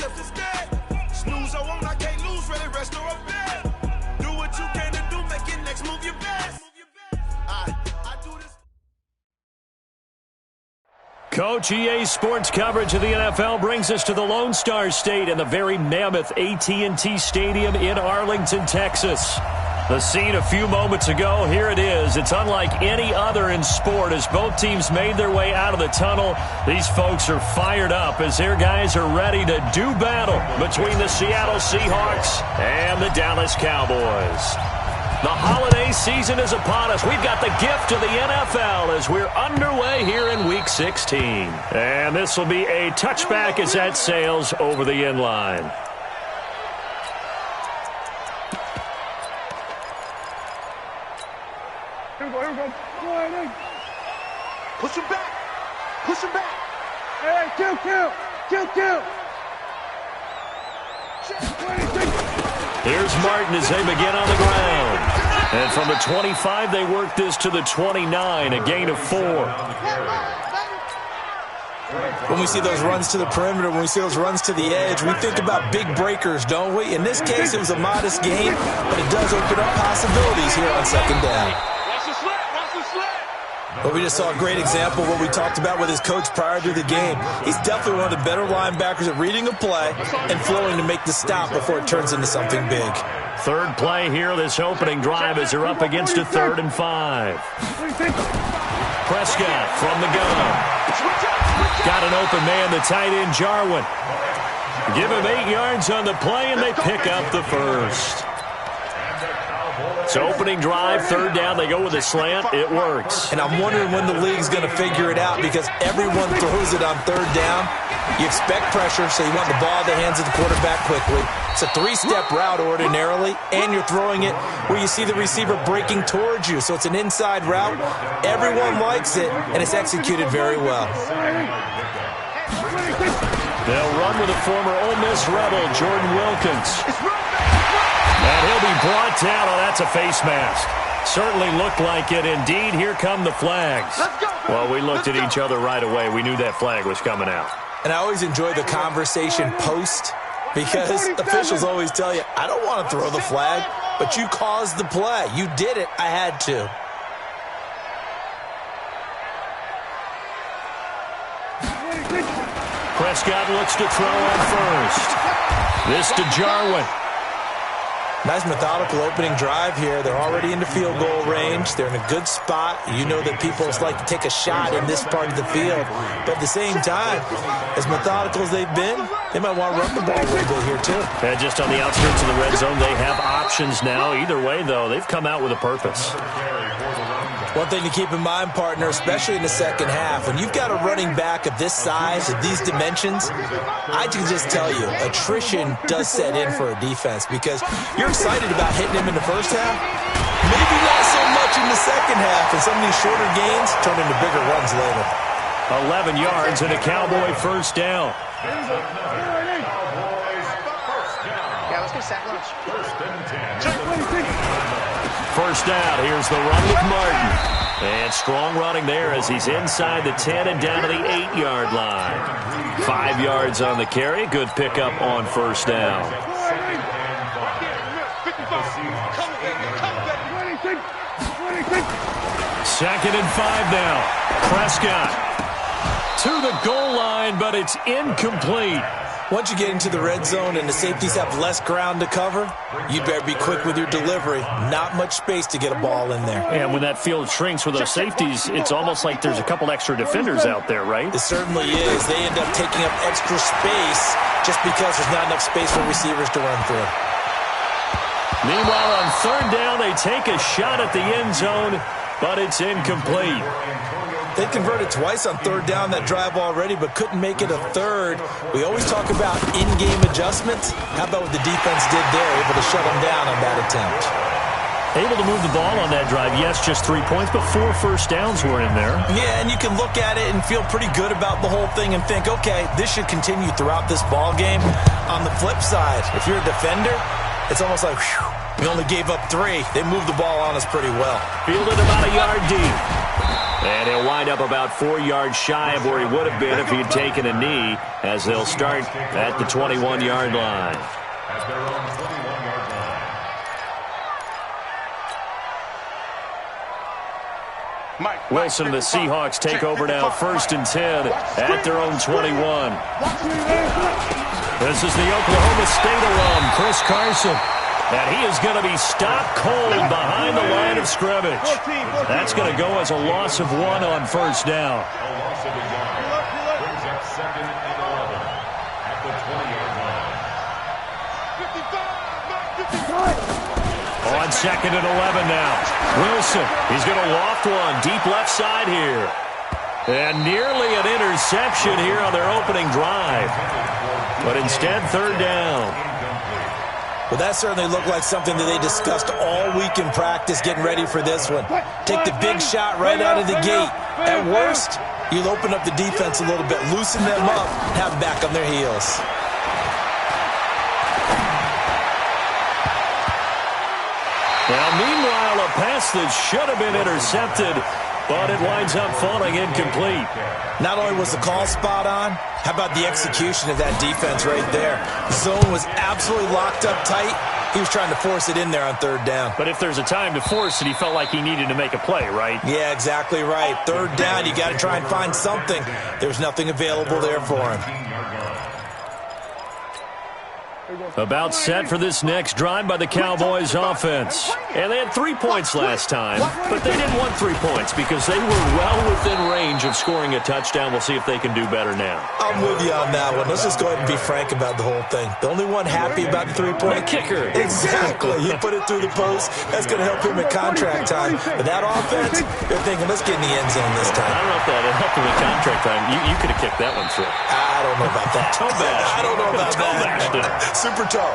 steps instead. Snooze, I won't, I can't lose, really rest or a bed. Do what you can to do, make your next move your best. I do this. Coach, EA Sports coverage of the NFL brings us to the Lone Star State and the very mammoth AT&T Stadium in Arlington, Texas. The scene a few moments ago, here it is. It's unlike any other in sport as both teams made their way out of the tunnel. These folks are fired up as their guys are ready to do battle between the Seattle Seahawks and the Dallas Cowboys. The holiday season is upon us. We've got the gift of the NFL as we're underway here in Week 16. And this will be a touchback as that sails over the end line. Here we go. Push him back. Push him back. Hey, kill. Here's Martin as they begin on the ground. And from the 25, they work this to the 29, a gain of 4. When we see those runs to the perimeter, when we see those runs to the edge, we think about big breakers, don't we? In this case, it was a modest gain, but it does open up possibilities here on second down. But we just saw a great example of what we talked about with his coach prior to the game. He's definitely one of the better linebackers at reading a play and flowing to make the stop before it turns into something big. Third play here, this opening drive as they're up against a 3rd and 5. Prescott from the gun. Got an open man, the tight end, Jarwin. Give him 8 yards on the play, and they pick up the first. So opening drive, 3rd down, they go with a slant. It works. And I'm wondering when the league's going to figure it out because everyone throws it on 3rd down. You expect pressure, so you want the ball in the hands of the quarterback quickly. It's a 3-step route ordinarily, and you're throwing it where you see the receiver breaking towards you. So it's an inside route. Everyone likes it, and it's executed very well. They'll run with a former Ole Miss Rebel, Jordan Wilkins. And he'll be brought down. Oh, that's a face mask. Certainly looked like it. Indeed, here come the flags. Well, we looked at each other right away. We knew that flag was coming out. And I always enjoy the conversation post because officials always tell you, I don't want to throw the flag, but you caused the play. You did it. I had to. Prescott looks to throw on first. This to Jarwin. Nice methodical opening drive here. They're already into field goal range. They're in a good spot. You know that people like to take a shot in this part of the field. But at the same time, as methodical as they've been, they might want to run the ball a little bit here too. And just on the outskirts of the red zone, they have options now. Either way, though, they've come out with a purpose. One thing to keep in mind, partner, especially in the second half, when you've got a running back of this size, of these dimensions, I can just tell you, attrition does set in for a defense because you're excited about hitting him in the first half, maybe not so much in the second half, and some of these shorter gains turn into bigger runs later. 11 yards and a Cowboy first down. Yeah, let's go sack lunch. First down, here's the run with Martin. And strong running there as he's inside the 10 and down to the 8-yard line. 5 yards on the carry. Good pickup on first down. Second and 5 now. Prescott to the goal line, but it's incomplete. Once you get into the red zone and the safeties have less ground to cover, you better be quick with your delivery. Not much space to get a ball in there. And when that field shrinks with those safeties, it's almost like there's a couple extra defenders out there, right? It certainly is. They end up taking up extra space just because there's not enough space for receivers to run through. Meanwhile, on third down, they take a shot at the end zone, but it's incomplete. They converted twice on third down that drive already, but couldn't make it a third. We always talk about in-game adjustments. How about what the defense did there, able to shut them down on that attempt? Able to move the ball on that drive. Yes, just 3 points, but 4 first downs were in there. Yeah, and you can look at it and feel pretty good about the whole thing and think, okay, this should continue throughout this ball game. On the flip side, if you're a defender, it's almost like, whew, we only gave up 3. They moved the ball on us pretty well. Fielded about a yard deep. And he'll wind up about 4 yards shy of where he would have been if he had taken a knee, as they'll start at the 21-yard line. At their own 21-yard line. Wilson and the Seahawks take over now, 1st and 10 at their own 21. This is the Oklahoma State alum, Chris Carson. And he is going to be stopped cold behind the line of scrimmage. That's going to go as a loss of 1 on 1st down. A loss of a yard. Brings up 2nd and 11 at the 20-yard line. On 2nd and 11 now. Wilson, he's going to loft one deep left side here. And nearly an interception here on their opening drive. But instead, 3rd down. Well, that certainly looked like something that they discussed all week in practice, getting ready for this one. Take the big shot right out of the gate. At worst, you'll open up the defense a little bit, loosen them up, have them back on their heels. Now, meanwhile, a pass that should have been intercepted, but it winds up falling incomplete. Not only was the call spot on, how about the execution of that defense right there? Zone was absolutely locked up tight. He was trying to force it in there on 3rd down. But if there's a time to force it, he felt like he needed to make a play, right? Yeah, exactly right. 3rd down, you got to try and find something. There's nothing available there for him. About set for this next drive by the Cowboys offense. And they had 3 points last time, but they didn't want 3 points because they were well within range of scoring a touchdown. We'll see if they can do better now. I'm with you on that one. Let's just go ahead and be frank about the whole thing. The only one happy about the 3-point kicker. Exactly. He put it through the post. That's going to help him at contract time. But that offense, they're thinking, let's get in the end zone this time. I don't know if that helped him at contract time. You could have kicked that one through. I don't know about that. Toe bash. I don't know about Toe bashed it. Super toe.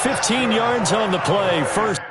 15 yards on the play. First.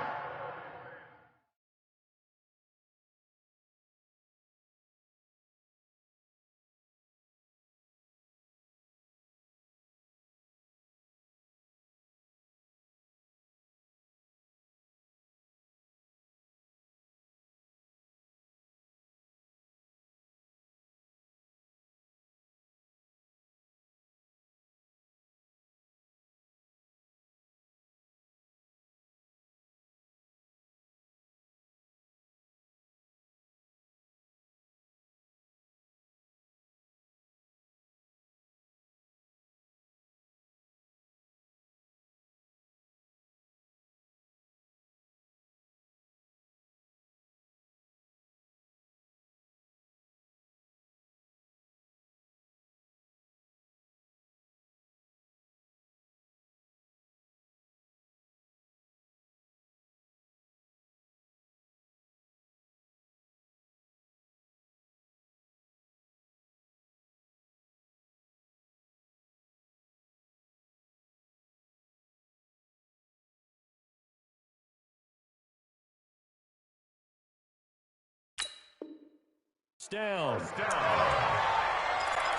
Down.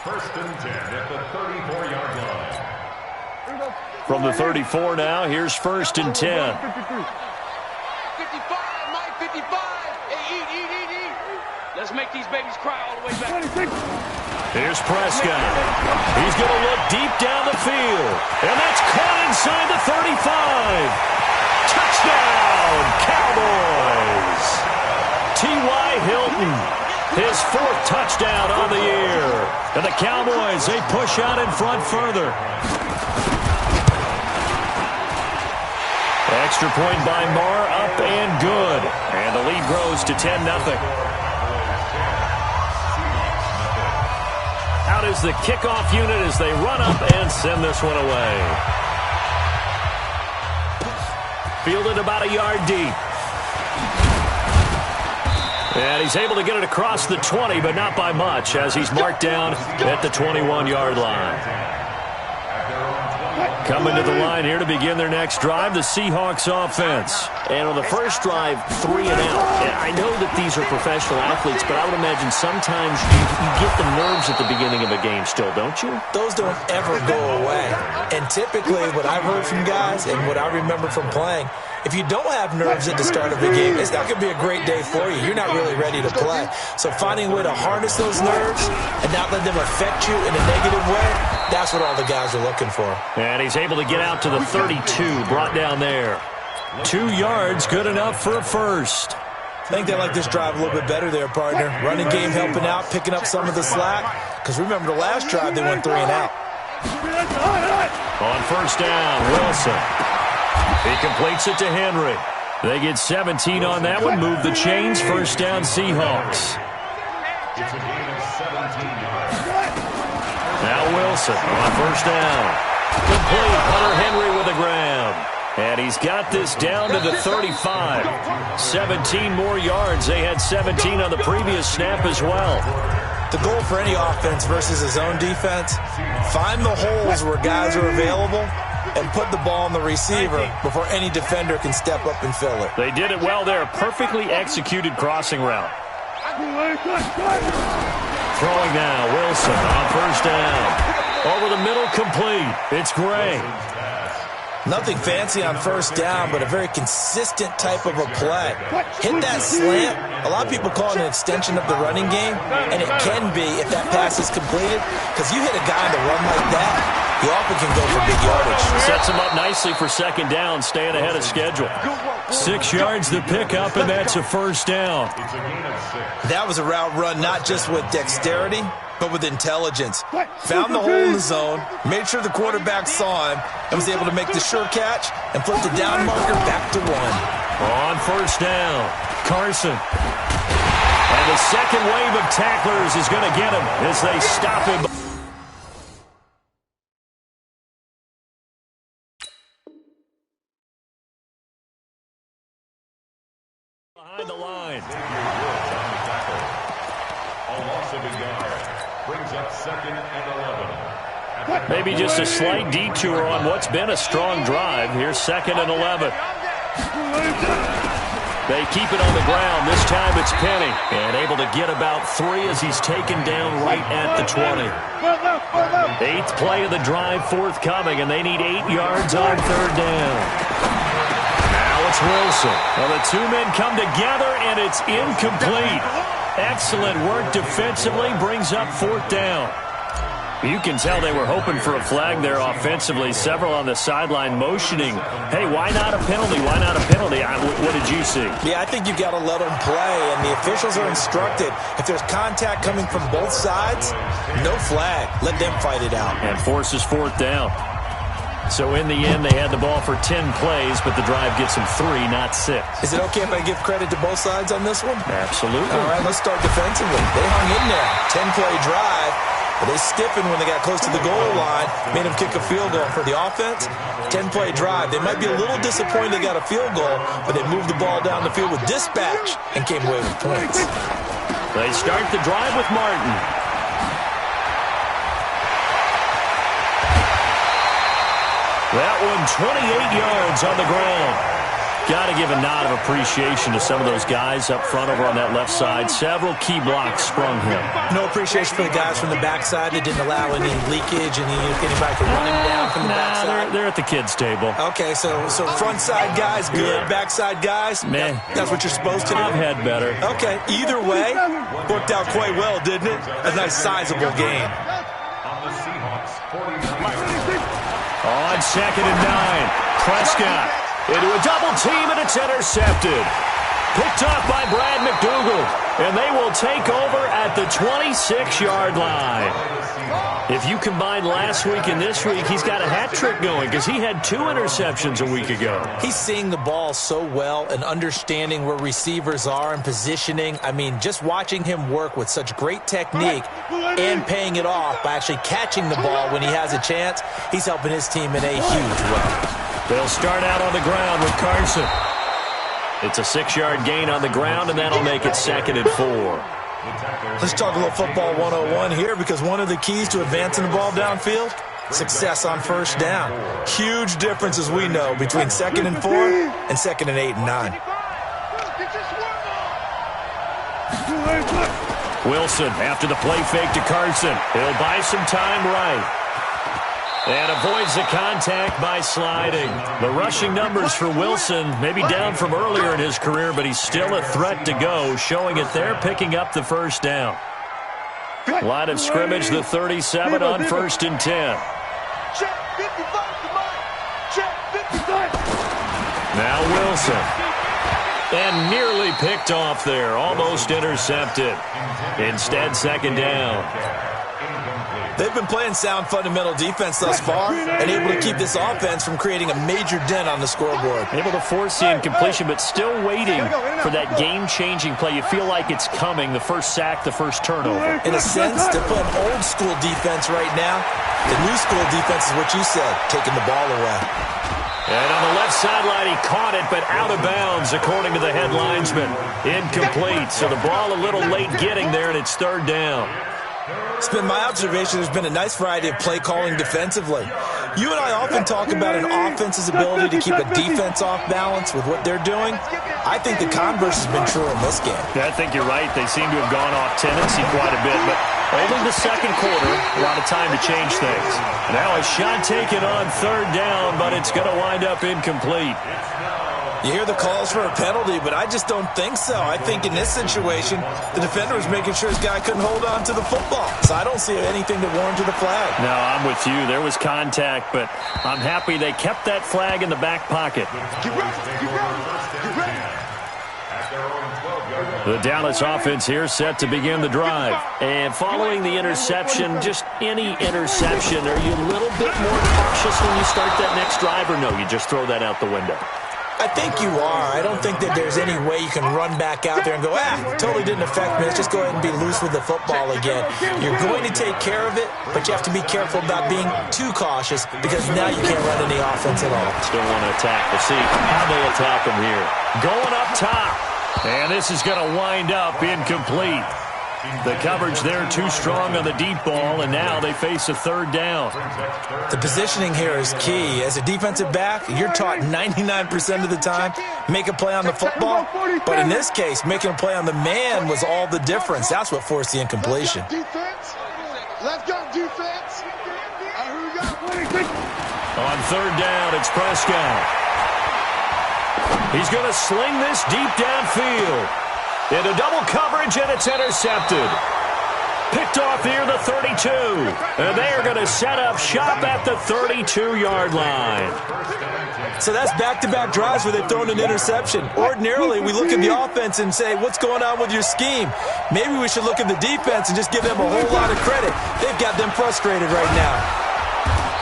1st and 10 at the 34-yard line. From the 34 now, here's 1st and 10. 55, Mike, 55. Hey, eat. Let's make these babies cry all the way back. Here's Prescott. He's going to look deep down the field. And that's caught inside the 35. Touchdown, Cowboys. T.Y. Hilton. His 4th touchdown on the year. And the Cowboys, they push out in front further. Extra point by Marr, up and good. And the lead grows to 10-0. Out is the kickoff unit as they run up and send this one away. Fielded about a yard deep. And he's able to get it across the 20, but not by much, as he's marked down at the 21-yard line. Coming to the line here to begin their next drive, the Seahawks offense. And on the first drive, 3 and out. And I know that these are professional athletes, but I would imagine sometimes you get the nerves at the beginning of a game still, don't you? Those don't ever go away. And typically what I've heard from guys and what I remember from playing, if you don't have nerves at the start of the game, it's not going to be a great day for you. You're not really ready to play. So finding a way to harness those nerves and not let them affect you in a negative way, that's what all the guys are looking for. And he's able to get out to the 32, brought down there. 2 yards, good enough for a first. I think they like this drive a little bit better there, partner. Running game helping out, picking up some of the slack. Because remember, the last drive, they went 3 and out. On first down, Wilson. He completes it to Henry. They get 17 on that one. Move the chains. First down, Seahawks. It's a gain of 17 yards. Now Wilson on first down. Complete. Hunter Henry with the grab. And he's got this down to the 35. 17 more yards. They had 17 on the previous snap as well. The goal for any offense versus his own defense, find the holes where guys are available and put the ball on the receiver before any defender can step up and fill it. They did it well there. Perfectly executed crossing route. Throwing now, Wilson on first down. Over the middle, complete. It's Gray. Nothing fancy on first down, but a very consistent type of a play. Hit that slant. A lot of people call it an extension of the running game, and it can be if that pass is completed, because you hit a guy on the run like that, he often can go for big yardage. Sets him up nicely for second down, staying ahead of schedule. 6 yards the pickup, and that's a first down. That was a route run not just with dexterity, but with intelligence. Found the hole in the zone, made sure the quarterback saw him, and was able to make the sure catch and flip the down marker back to 1. On first down, Carson. And the second wave of tacklers is going to get him as they stop him. Behind the line. A loss of a yard. Brings up second and 11. Maybe just a slight detour on what's been a strong drive. Here's second and 11. They keep it on the ground. This time it's Penny. And able to get about 3 as he's taken down right at the 20. 8th play of the drive forthcoming, and they need 8 yards on third down. Now it's Wilson. Well, the 2 men come together, and it's incomplete. Excellent work defensively, brings up 4th down. You can tell they were hoping for a flag there offensively. Several on the sideline motioning, hey, why not a penalty? Why not a penalty? What did you see? Yeah, I think you got to let them play, and the officials are instructed. If there's contact coming from both sides, no flag. Let them fight it out. And forces 4th down. So in the end, they had the ball for 10 plays, but the drive gets them 3, not 6. Is it okay if I give credit to both sides on this one? Absolutely. All right, let's start defensively. They hung in there. 10-play drive. But they stiffened when they got close to the goal line, made them kick a field goal. For the offense, 10-play drive. They might be a little disappointed they got a field goal, but they moved the ball down the field with dispatch and came away with points. They start the drive with Martin. That one 28 yards on the ground. Got to give a nod of appreciation to some of those guys up front over on that left side. Several key blocks sprung him. No appreciation for the guys from the backside that didn't allow any leakage and anybody could run him down from the backside. They're at the kids' table. Okay, so front side guys good, backside guys, Meh. That's what you're supposed to do. I've had better. Okay, either way, worked out quite well, didn't it? A nice sizable gain. On the Seahawks 49. On second and 9, Prescott into a double team, and it's intercepted. Picked up by Brad McDougal, and they will take over at the 26-yard line. If you combine last week and this week, he's got a hat trick going because he had 2 interceptions a week ago. He's seeing the ball so well and understanding where receivers are and positioning. I mean, just watching him work with such great technique and paying it off by actually catching the ball when he has a chance, he's helping his team in a huge way. They'll start out on the ground with Carson. It's a 6-yard gain on the ground, and that'll make it second and 4. Let's talk a little football 101 here, because one of the keys to advancing the ball downfield, success on first down. Huge difference, as we know, between second and 4 and second and 8 and 9. Wilson after the play fake to Carson. He'll buy some time right. And avoids the contact by sliding. The rushing numbers for Wilson, maybe down from earlier in his career, but he's still a threat to go, showing it there, picking up the first down. Line of scrimmage, the 37 on 1st and 10. Now Wilson. And nearly picked off there, almost intercepted. Instead, second down. They've been playing sound fundamental defense thus far and able to keep this offense from creating a major dent on the scoreboard. Able to force the incompletion, but still waiting for that game-changing play. You feel like it's coming, the first sack, the first turnover. In a sense, they're playing old-school defense right now. The new-school defense is what you said, taking the ball away. And on the left sideline, he caught it, but out of bounds, according to the head linesman. Incomplete, so the ball a little late getting there, and it's third down. It's been my observation there's been a nice variety of play calling defensively. You and I often talk about an offense's ability to keep a defense off balance with what they're doing. I think the converse has been true in this game. Yeah, I think you're right. They seem to have gone off tendency quite a bit, but only the second quarter, a lot of time to change things. Now a shot taken on third down, but it's going to wind up incomplete. You hear the calls for a penalty, but I just don't think so. I think in this situation, the defender was making sure his guy couldn't hold on to the football. So I don't see anything to warrant the flag. No, I'm with you. There was contact, but I'm happy they kept that flag in the back pocket. The Dallas offense here set to begin the drive. And following the interception, just any interception, are you a little bit more cautious when you start that next drive, or no, you just throw that out the window? I think you are. I don't think that there's any way you can run back out there and go, totally didn't affect me. Let's just go ahead and be loose with the football again. You're going to take care of it, but you have to be careful about being too cautious because now you can't run any offense at all. Still want to attack. We'll see how they attack them here. Going up top. And this is going to wind up incomplete. The coverage there too strong on the deep ball, and now they face a third down. The positioning here is key. As a defensive back, you're taught 99% of the time, make a play on the football. But in this case, making a play on the man was all the difference. That's what forced the incompletion. Let's go, defense. On third down, it's Prescott. He's going to sling this deep downfield. Into double coverage, and it's intercepted. Picked off near the 32. And they are going to set up shop at the 32-yard line. So that's back-to-back drives where they've thrown an interception. Ordinarily, we look at the offense and say, what's going on with your scheme? Maybe we should look at the defense and just give them a whole lot of credit. They've got them frustrated right now.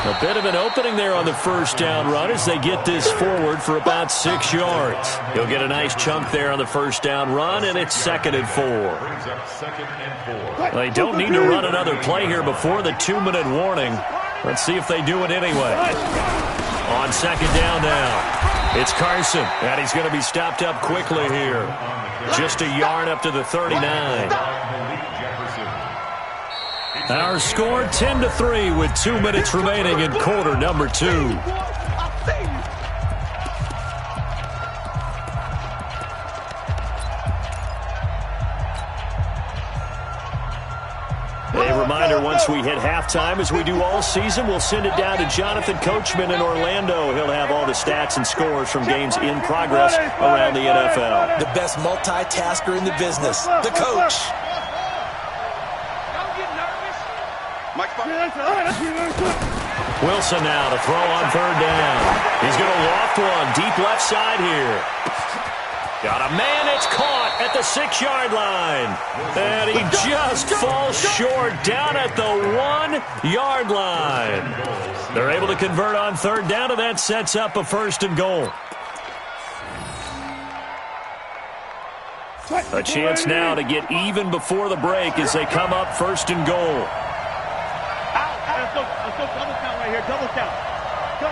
A bit of an opening there on the first down run as they get this forward for about 6 yards. He'll get a nice chunk there on the first down run, and it's 2nd and 4. They don't need to run another play here before the 2-minute warning. Let's see if they do it anyway. On second down now, it's Carson, and he's going to be stopped up quickly here. Just a yard up to the 39. Our score 10-3 with 2 minutes remaining in quarter number 2. A reminder, once we hit halftime, as we do all season, we'll send it down to Jonathan Coachman in Orlando. He'll have all the stats and scores from games in progress around the NFL. The best multitasker in the business, the coach. Wilson now to throw on third down. He's going to loft one deep left side here. Got a man, it's caught at the 6-yard line. And he just falls short down at the 1-yard line. They're able to convert on third down, and that sets up a 1st and goal. A chance now to get even before the break as they come up 1st and goal. Let's go double count right here. Double count. Go.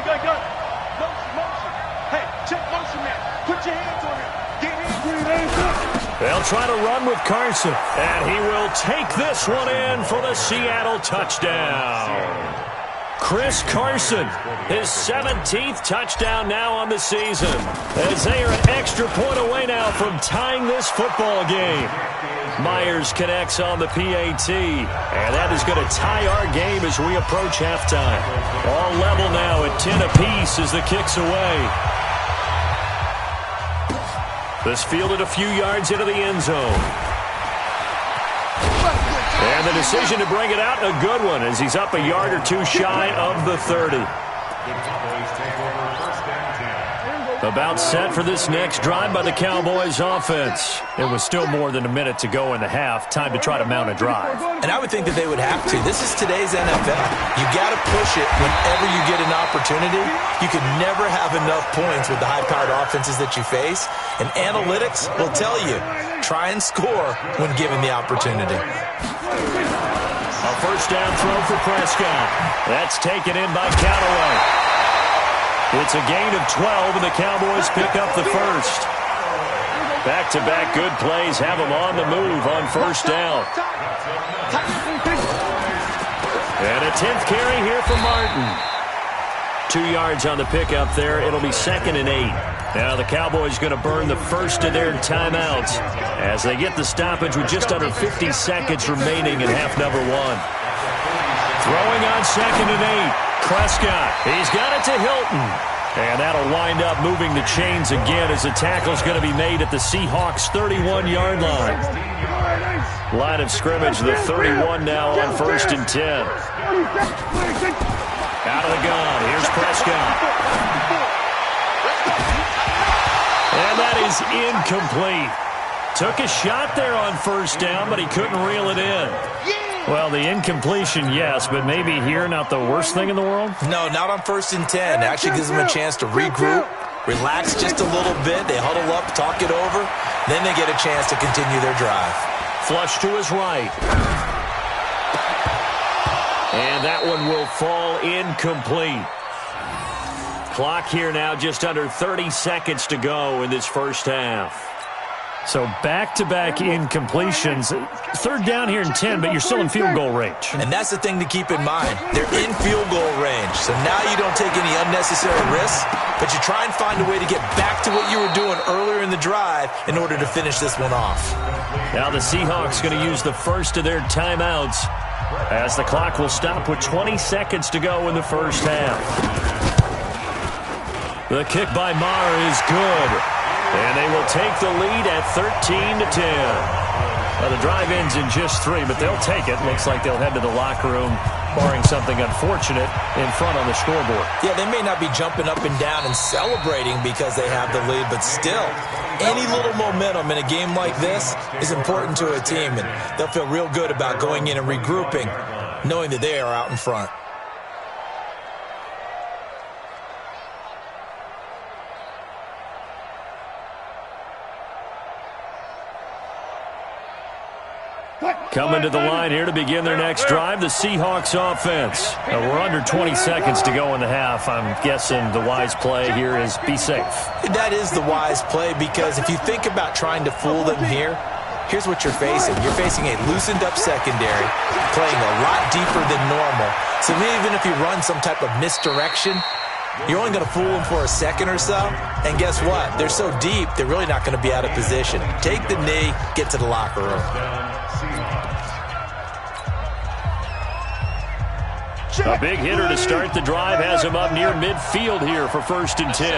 Motion. Hey, check motion man. Put your hands on him. Get hands. They'll try to run with Carson, and he will take this one in for the Seattle touchdown. Chris Carson, his 17th touchdown now on the season, as they are an extra point away now from tying this football game. Myers connects on the PAT, and that is going to tie our game as we approach halftime. All level now at 10 apiece as the kick's away. This fielded a few yards into the end zone. And the decision to bring it out, a good one, as he's up a yard or two shy of the 30. About set for this next drive by the Cowboys offense. It was still more than a minute to go in the half. Time to try to mount a drive. And I would think that they would have to. This is today's NFL. You got to push it whenever you get an opportunity. You can never have enough points with the high-powered offenses that you face. And analytics will tell you, try and score when given the opportunity. A first down throw for Prescott. That's taken in by Callaway. It's a gain of 12, and the Cowboys pick up the first. Back-to-back good plays have them on the move on first down. And a 10th carry here for Martin. 2 yards on the pickup there. It'll be 2nd and 8. Now the Cowboys going to burn the first of their timeouts as they get the stoppage with just under 50 seconds remaining in half number 1. Throwing on 2nd and 8. Prescott, he's got it to Hilton. And that'll wind up moving the chains again as the tackle's going to be made at the Seahawks' 31-yard line. Line of scrimmage, the 31 now on 1st and 10. Out of the gun, here's Prescott. And that is incomplete. Took a shot there on first down, but he couldn't reel it in. Well, the incompletion, yes, but maybe here not the worst thing in the world? No, not on 1st and 10. It actually gives them a chance to regroup, relax just a little bit. They huddle up, talk it over. Then they get a chance to continue their drive. Flush to his right. And that one will fall incomplete. Clock here now just under 30 seconds to go in this first half. So back-to-back incompletions. 3rd down here in 10, but you're still in field goal range. And that's the thing to keep in mind. They're in field goal range. So now you don't take any unnecessary risks, but you try and find a way to get back to what you were doing earlier in the drive in order to finish this one off. Now the Seahawks going to use the first of their timeouts as the clock will stop with 20 seconds to go in the first half. The kick by Maher is good. And they will take the lead at 13-10. Well, the drive ends in just 3, but they'll take it. Looks like they'll head to the locker room, barring something unfortunate, in front on the scoreboard. Yeah, they may not be jumping up and down and celebrating because they have the lead, but still, any little momentum in a game like this is important to a team, and they'll feel real good about going in and regrouping, knowing that they are out in front. Coming to the line here to begin their next drive, the Seahawks offense. We're under 20 seconds to go in the half. I'm guessing the wise play here is be safe. That is the wise play because if you think about trying to fool them here, here's what you're facing. You're facing a loosened up secondary, playing a lot deeper than normal. So even if you run some type of misdirection, you're only going to fool them for a second or so. And guess what? They're so deep, they're really not going to be out of position. Take the knee, get to the locker room. A big hitter to start the drive has him up near midfield here for 1st and 10.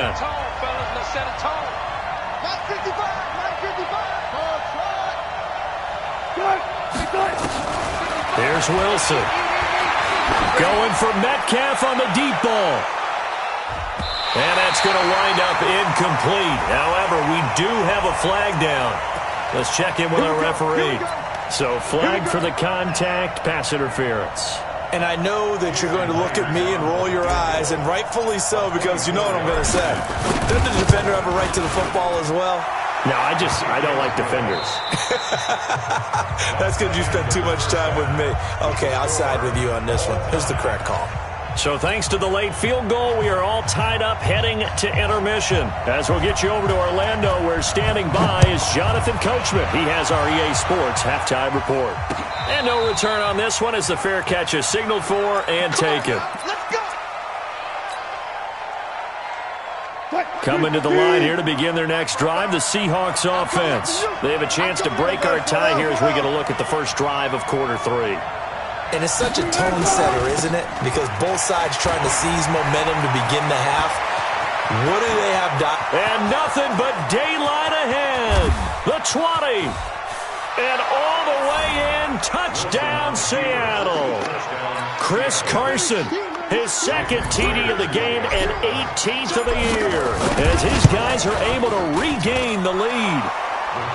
Here's Wilson. Going for Metcalf on the deep ball. And that's going to wind up incomplete. However, we do have a flag down. Let's check in with our referee. So flag for the contact, pass interference. And I know that you're going to look at me and roll your eyes, and rightfully so, because you know what I'm going to say. Doesn't the defender have a right to the football as well? No, I don't like defenders. That's because you spent too much time with me. Okay, I'll side with you on this one. Here's the correct call. So thanks to the late field goal, we are all tied up heading to intermission. As we'll get you over to Orlando, where standing by is Jonathan Coachman. He has our EA Sports halftime report. And no return on this one as the fair catch is signaled for and taken. Coming to the line here to begin their next drive, the Seahawks offense. They have a chance to break our tie here as we get a look at the first drive of quarter 3. And it's such a tone setter, isn't it? Because both sides trying to seize momentum to begin the half. What do they have, Doc? And nothing but daylight ahead. The 20. And all the way in, touchdown Seattle. Chris Carson, his second TD of the game and 18th of the year, as his guys are able to regain the lead.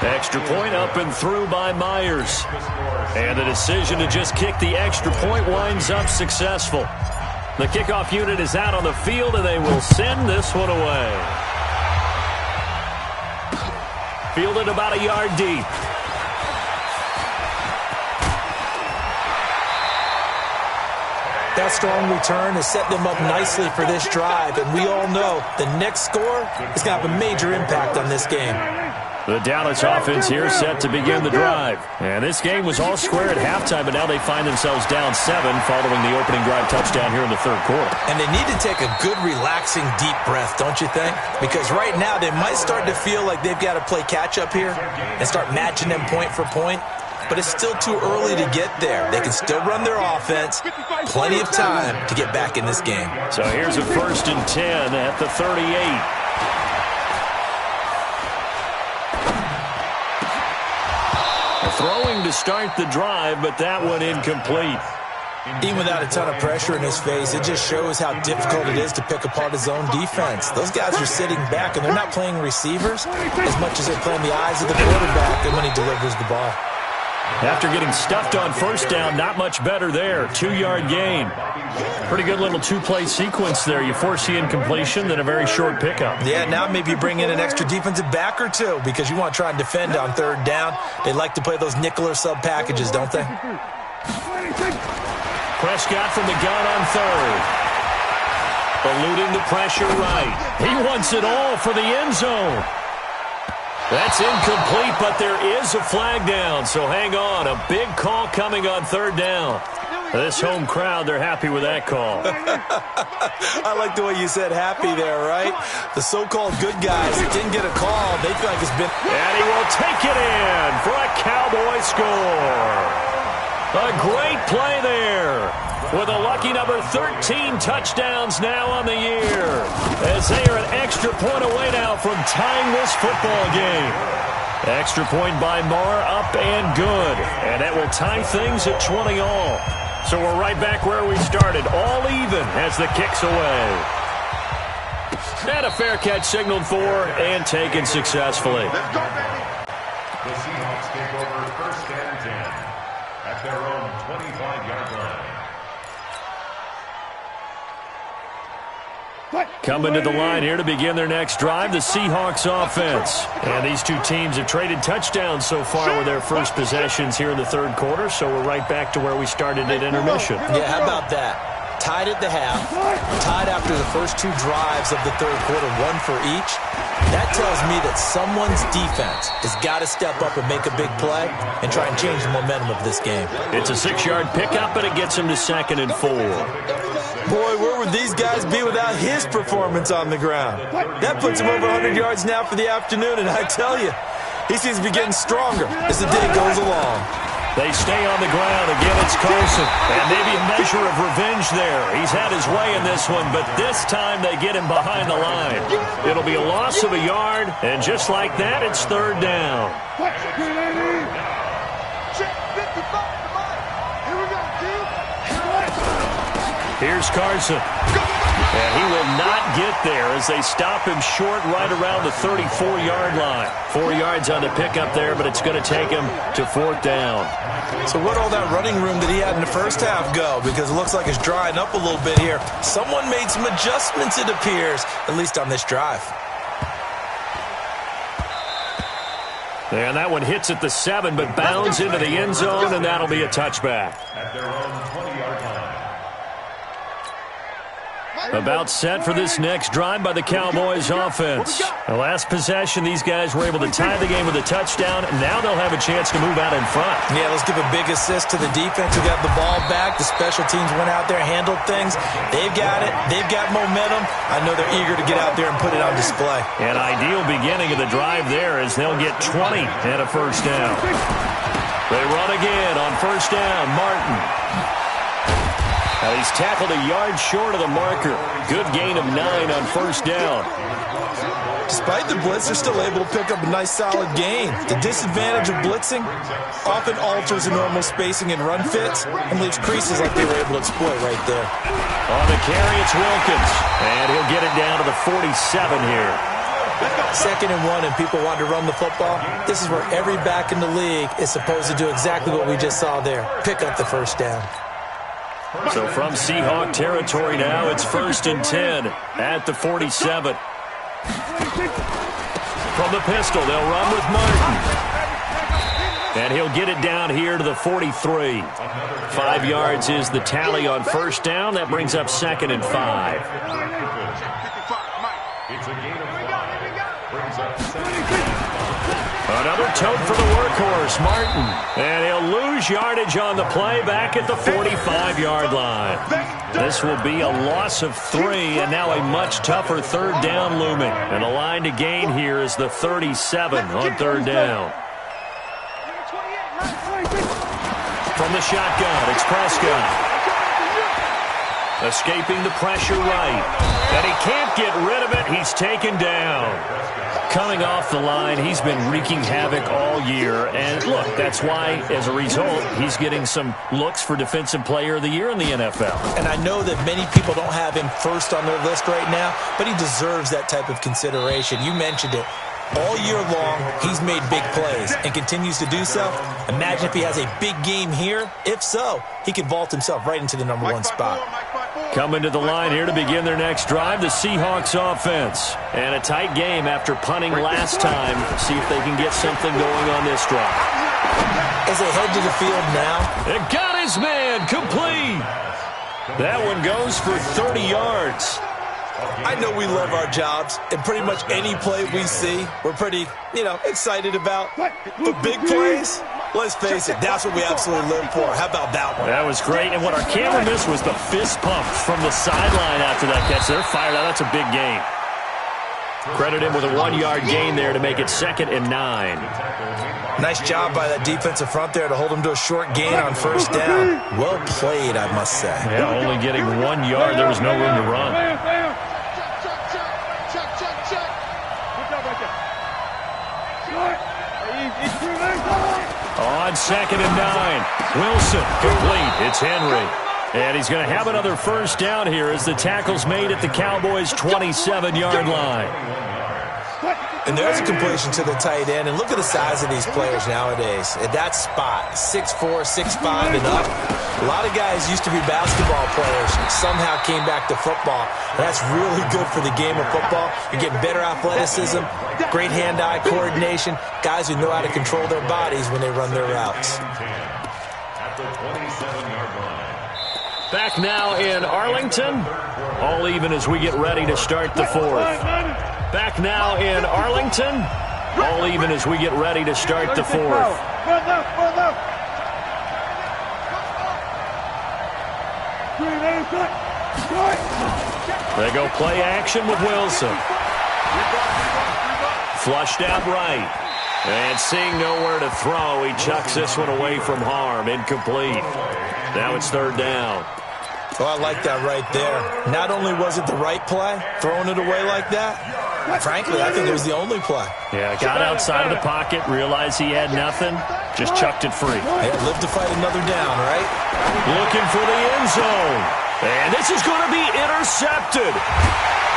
Extra point up and through by Myers. And the decision to just kick the extra point winds up successful. The kickoff unit is out on the field, and they will send this one away. Fielded about a yard deep. That strong return has set them up nicely for this drive, and we all know the next score is going to have a major impact on this game. The Dallas offense here set to begin the drive. And this game was all square at halftime, but now they find themselves down 7 following the opening drive touchdown here in the third quarter. And they need to take a good, relaxing, deep breath, don't you think? Because right now they might start to feel like they've got to play catch-up here and start matching them point for point. But it's still too early to get there. They can still run their offense. Plenty of time to get back in this game. So here's a 1st and 10 at the 38. Throwing to start the drive, but that one incomplete. Even without a ton of pressure in his face, it just shows how difficult it is to pick apart his own defense. Those guys are sitting back, and they're not playing receivers as much as they're playing the eyes of the quarterback and when he delivers the ball. After getting stuffed on 1st down, not much better there. 2-yard gain. Pretty good little 2-play sequence there. You force the incompletion, then a very short pickup. Yeah, now maybe you bring in an extra defensive back or two because you want to try and defend on 3rd down. They like to play those nickel or sub packages, don't they? Prescott from the gun on 3rd. Eluding the pressure right. He wants it all for the end zone. That's incomplete, but there is a flag down, so hang on. A big call coming on 3rd down. This home crowd, they're happy with that call. I like the way you said happy there, right? The so-called good guys that didn't get a call, they feel like it's been... And he will take it in for a Cowboy score. A great play there. With a lucky number 13 touchdowns now on the year, as they are an extra point away now from tying this football game. Extra point by Marr, up and good. And that will tie things at 20 all. So we're right back where we started, all even as the kick's away. And a fair catch signaled for and taken successfully. Let's go, baby. The Seahawks take over 1st and 10 at their own 25-yard line. Coming to the line here to begin their next drive, the Seahawks offense. And these two teams have traded touchdowns so far with their first possessions here in the 3rd quarter, so we're right back to where we started at intermission. Yeah, how about that? Tied at the half, tied after the first 2 drives of the 3rd quarter, 1 for each. That tells me that someone's defense has got to step up and make a big play and try and change the momentum of this game. It's a 6-yard pickup, and it gets him to 2nd and 4. Boy, where would these guys be without his performance on the ground? That puts him over 100 yards now for the afternoon, and I tell you, he seems to be getting stronger as the day goes along. They stay on the ground. Again, it's Carson. And maybe a measure of revenge there. He's had his way in this one, but this time they get him behind the line. It'll be a loss of a yard, and just like that, it's 3rd down. Here's Carson. And he will not get there as they stop him short right around the 34-yard line. 4 yards on the pickup there, but it's going to take him to 4th down. So where'd all that running room that he had in the first half go? Because it looks like it's drying up a little bit here. Someone made some adjustments, it appears, at least on this drive. And that one hits at the 7, but bounds into the end zone, and that'll be a touchback. At their own 20-yard line. About set for this next drive by the Cowboys offense. The last possession, these guys were able to tie the game with a touchdown, and now they'll have a chance to move out in front. Yeah, let's give a big assist to the defense who got the ball back. The special teams went out there, handled things. They've got it. They've got momentum. I know they're eager to get out there and put it on display. An ideal beginning of the drive there as they'll get 20 and a first down. They run again on first down. Martin. Now he's tackled a yard short of the marker. Good gain of 9 on first down. Despite the blitz, they're still able to pick up a nice solid gain. The disadvantage of blitzing often alters the normal spacing and run fits and leaves creases like they were able to exploit right there. On the carry, it's Wilkins. And he'll get it down to the 47 here. 2nd and 1 and people want to run the football. This is where every back in the league is supposed to do exactly what we just saw there. Pick up the first down. So from Seahawk territory now, it's 1st and 10 at the 47. From the pistol, they'll run with Martin. And he'll get it down here to the 43. 5 yards is the tally on first down. That brings up 2nd and 5. It's a gain of 5. Brings up 7. Another tote for the workhorse, Martin. And he'll lose yardage on the play back at the 45-yard line. This will be a loss of 3, and now a much tougher 3rd down looming. And the line to gain here is the 37 on 3rd down. From the shotgun, it's Prescott. Escaping the pressure right. And he can't get rid of it. He's taken down. Coming off the line, he's been wreaking havoc all year. And look, that's why, as a result, he's getting some looks for Defensive Player of the Year in the NFL. And I know that many people don't have him first on their list right now, but he deserves that type of consideration. You mentioned it. All year long, he's made big plays and continues to do so. Imagine if he has a big game here. If so, he could vault himself right into the number 1 spot. Coming to the line here to begin their next drive, the Seahawks offense. And a tight game after punting last time. See if they can get something going on this drive. As they head to the field now. It got his man complete. That one goes for 30 yards. I know we love our jobs, and pretty much any play we see, we're pretty, excited about. But big plays, let's face it, that's what we absolutely live for. How about that one? That was great, and what our camera missed was the fist pump from the sideline after that catch. They're fired out. That's a big gain. Credit him with a 1-yard gain there to make it 2nd and 9. Nice job by that defensive front there to hold him to a short gain on first down. Well played, I must say. Yeah, only getting 1 yard. There was no room to run. On 2nd and 9. Wilson complete. It's Henry. And he's going to have another first down here as the tackle's made at the Cowboys' 27-yard line. And there's a completion to the tight end. And look at the size of these players nowadays. At that spot, 6'4", 6'5", and up. A lot of guys used to be basketball players, somehow came back to football. That's really good for the game of football. You get better athleticism, great hand-eye coordination, guys who know how to control their bodies when they run their routes. At the 27-yard line. Back now in Arlington. All even as we get ready to start the 4th. Back now in Arlington. All even as we get ready to start the 4th. They go play action with Wilson. Flushed out right. And seeing nowhere to throw, he chucks this one away from harm. Incomplete. Now it's 3rd down. Oh, I like that right there. Not only was it the right play, throwing it away like that, frankly, I think it was the only play. Yeah, got outside of the pocket, realized he had nothing, just chucked it free. Hey, live to fight another down, right? Looking for the end zone. And this is going to be intercepted.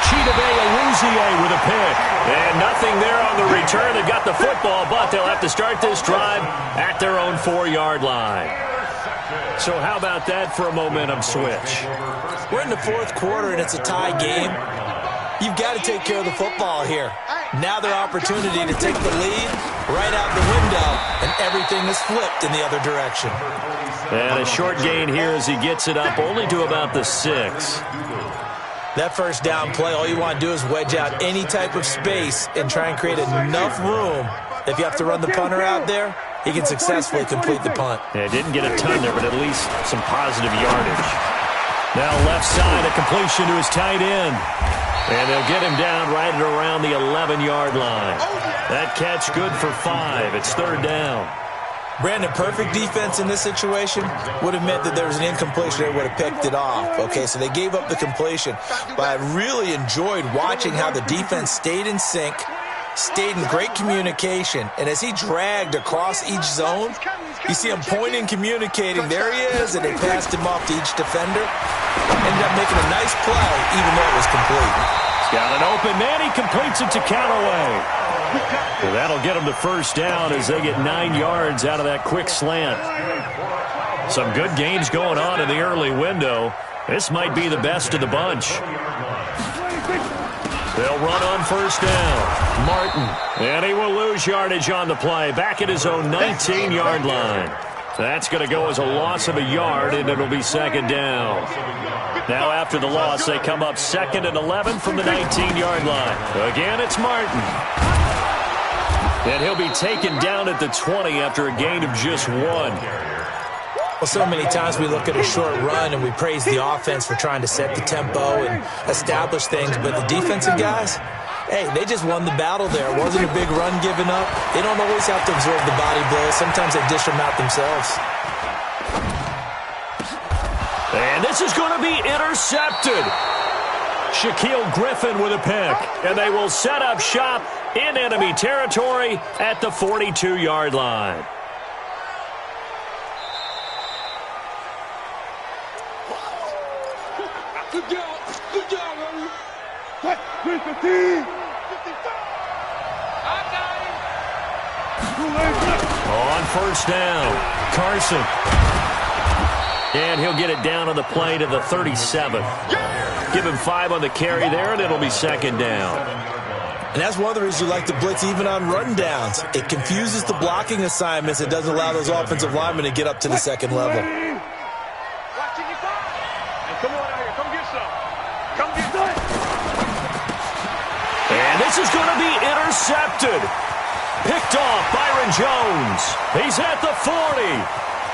Chidobe Awuzie with a pick. And nothing there on the return. They got the football, but they'll have to start this drive at their own 4-yard line. So how about that for a momentum switch? We're in the 4th quarter, and it's a tie game. You've got to take care of the football here. Now their opportunity to take the lead right out the window, and everything is flipped in the other direction. And a short gain here as he gets it up only to about the 6. That first down play, all you want to do is wedge out any type of space and try and create enough room. If you have to run the punter out there, he can successfully complete the punt. Yeah, didn't get a ton there, but at least some positive yardage. Now left side, a completion to his tight end. And they'll get him down right at around the 11-yard line. That catch good for 5. It's third down. Brandon, perfect defense in this situation would have meant that there was an incompletion. They would have picked it off. Okay, so they gave up the completion. But I really enjoyed watching how the defense stayed in sync, stayed in great communication. And as he dragged across each zone, you see him pointing, communicating. There he is, and they passed him off to each defender. Ended up making a nice play, even though it was complete. He's got an open man. He completes it to Callaway. So that'll get them to first down as they get 9 yards out of that quick slant. Some good games going on in the early window. This might be the best of the bunch. They'll run on first down. Martin. And he will lose yardage on the play. Back at his own 19-yard line. That's going to go as a loss of a yard, and it'll be second down. Now after the loss, they come up 2nd and 11 from the 19-yard line. Again, it's Martin. And he'll be taken down at the 20 after a gain of just 1. Well, so many times we look at a short run and we praise the offense for trying to set the tempo and establish things, but the defensive guys, hey, they just won the battle there. It wasn't a big run given up. They don't always have to absorb the body blows. Sometimes they dish them out themselves. And this is going to be intercepted. Shaquille Griffin with a pick. And they will set up shop in enemy territory at the 42-yard line. Good job. Good job, Ronnie. I got him. On first down, Carson. And he'll get it down on the play to the 37th. Give him 5 on the carry there, and it'll be second down. And that's one of the reasons you like to blitz even on rundowns. It confuses the blocking assignments. It doesn't allow those offensive linemen to get up to the second level. Hey, come on out here. Come get some. Come get some. And this is going to be intercepted. Picked off Byron Jones. He's at the 40,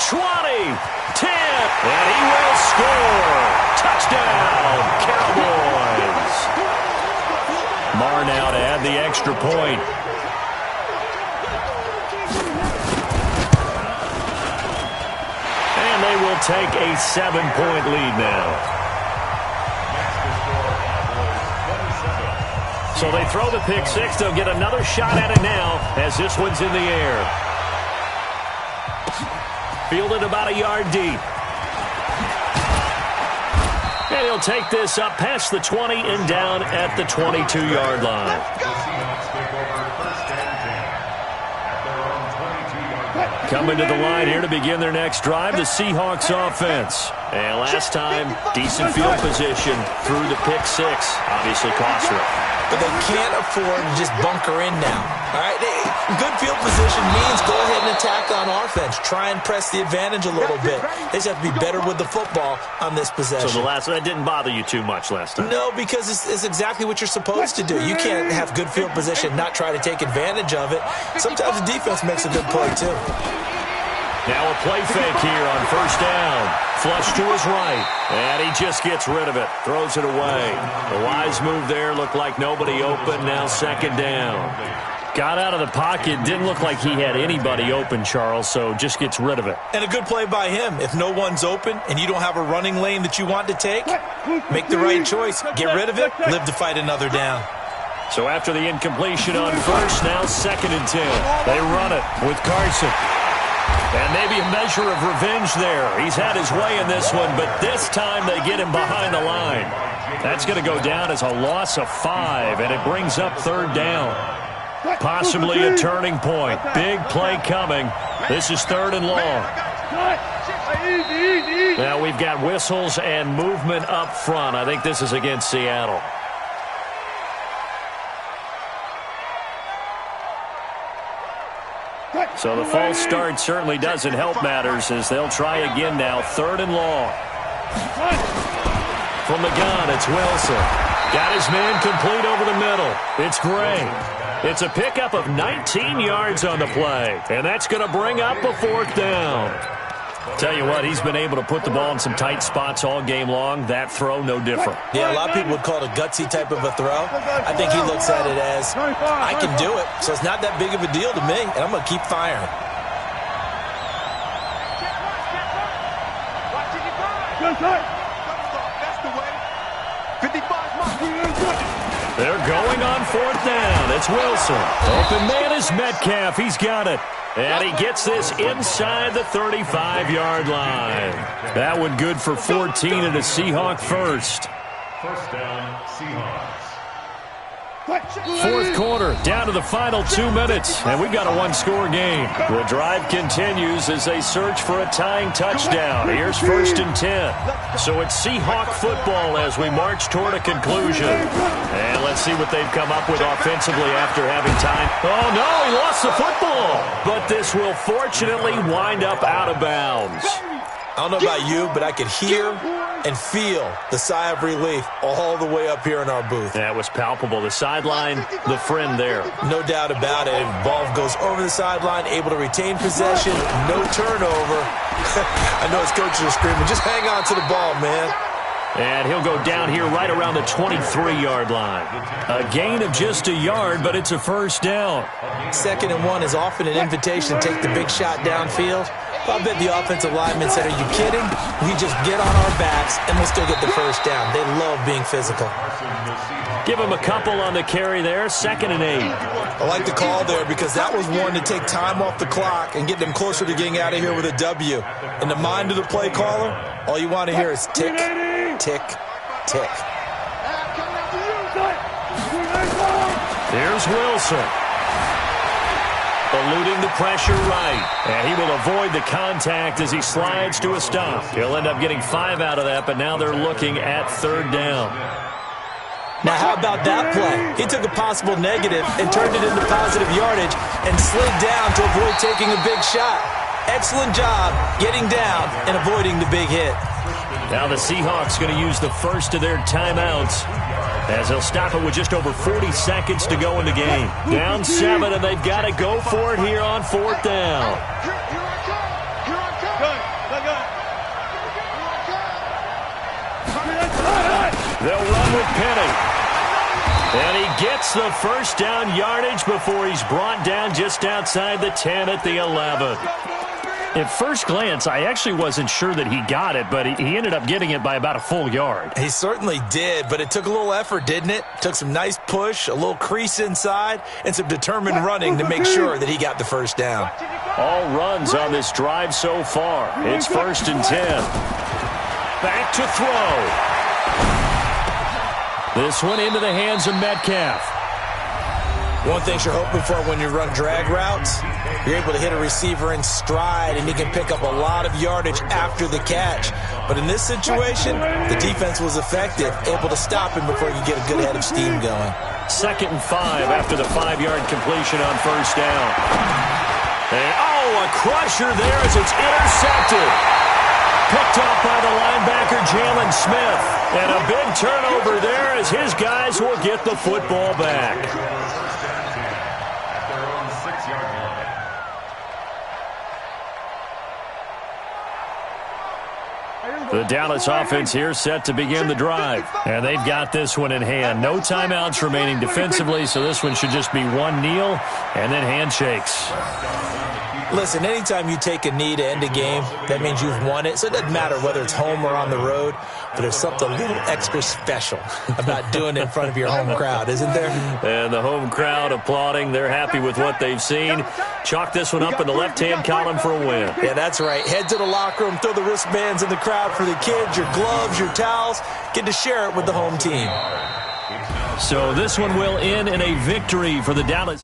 20, 10, and he will score. Touchdown, Cowboys. Marr now to add the extra point. And they will take a 7-point lead now. So they throw the pick six. They'll get another shot at it now as this one's in the air. Fielded about a yard deep. And he'll take this up past the 20 and down at the 22-yard line. Coming to the line here to begin their next drive, the Seahawks offense. And last time, decent field position through the pick six. Obviously cost them. But they can't afford to just bunker in now. All right, good field position means go ahead and attack on offense. Try and press the advantage a little bit. They just have to be better with the football on this possession. So that didn't bother you too much last time? No, because it's exactly what you're supposed to do. You can't have good field position, not try to take advantage of it. Sometimes the defense makes a good play, too. Now a play fake here on first down. Flush to his right. And he just gets rid of it. Throws it away. A wise move there. Looked like nobody open. Now second down. Got out of the pocket. Didn't look like he had anybody open, Charles, so just gets rid of it. And a good play by him. If no one's open and you don't have a running lane that you want to take, make the right choice. Get rid of it. Live to fight another down. So after the incompletion on first, now second and 10. They run it with Carson. And maybe a measure of revenge there. He's had his way in this one, but this time they get him behind the line. That's going to go down as a loss of 5, and it brings up third down. Possibly a turning point. Big play coming. This is third and long. Now we've got whistles and movement up front. I think this is against Seattle. So the false start certainly doesn't help matters as they'll try again now. Third and long. From the gun, it's Wilson. Got his man complete over the middle. It's Gray. It's a pickup of 19 yards on the play, and that's going to bring up a fourth down. Tell you what, he's been able to put the ball in some tight spots all game long. That throw, no different. Yeah, a lot of people would call it a gutsy type of a throw. I think he looks at it as, I can do it, so it's not that big of a deal to me, and I'm going to keep firing. They're going on fourth down. It's Wilson. Open man is Metcalf. He's got it. And he gets this inside the 35-yard line. That one good for 14 and a Seahawk first. First down, Seahawks. Fourth quarter, down to the final 2 minutes, and we've got a one-score game. The drive continues as they search for a tying touchdown. Here's 1st and 10. So it's Seahawk football as we march toward a conclusion. And let's see what they've come up with offensively after having time. Oh, no, he lost the football. But this will fortunately wind up out of bounds. I don't know about you, but I could hear and feel the sigh of relief all the way up here in our booth. That was palpable. The sideline, the friend there. No doubt about it. Ball goes over the sideline, able to retain possession, no turnover. I know his coaches are screaming, just hang on to the ball, man. And he'll go down here right around the 23-yard line. A gain of just a yard, but it's a first down. 2nd and 1 is often an invitation to take the big shot downfield. I bet the offensive linemen said, are you kidding? We just get on our backs and we'll still get the first down. They love being physical. Give him a couple on the carry there. 2nd and 8. I like the call there because that was one to take time off the clock and get them closer to getting out of here with a W. In the mind of the play caller, all you want to hear is tick, tick, tick. Here's Wilson. Eluding the pressure right. And he will avoid the contact as he slides to a stop. He'll end up getting 5 out of that, but now they're looking at 3rd down. Now, how about that play? He took a possible negative and turned it into positive yardage and slid down to avoid taking a big shot. Excellent job getting down and avoiding the big hit. Now the Seahawks going to use the first of their timeouts as they'll stop it with just over 40 seconds to go in the game. Down 7, and they've got to go for it here on 4th down. They'll run with Penny. And he gets the first down yardage before he's brought down just outside the 10 at the 11. At first glance, I actually wasn't sure that he got it, but he ended up getting it by about a full yard. He certainly did, but it took a little effort, didn't it? Took some nice push, a little crease inside, and some determined running to make sure that he got the first down. All runs on this drive so far. It's 1st and 10. Back to throw. This one into the hands of Metcalf. One thing you're hoping for when you run drag routes, you're able to hit a receiver in stride, and he can pick up a lot of yardage after the catch. But in this situation, the defense was effective, able to stop him before he could get a good head of steam going. 2nd and 5 after the 5-yard completion on 1st down. And, a crusher there as it's intercepted. Picked off by the linebacker, Jalen Smith. And a big turnover there as his guys will get the football back. The Dallas offense here set to begin the drive. And they've got this one in hand. No timeouts remaining defensively, so this one should just be one kneel and then handshakes. Listen, anytime you take a knee to end a game, that means you've won it. So it doesn't matter whether it's home or on the road, but there's something a little extra special about doing it in front of your home crowd, isn't there? And the home crowd applauding. They're happy with what they've seen. Chalk this one up in the left-hand column for a win. Yeah, that's right. Head to the locker room, throw the wristbands in the crowd for the kids, your gloves, your towels. Get to share it with the home team. So this one will end in a victory for the Dallas.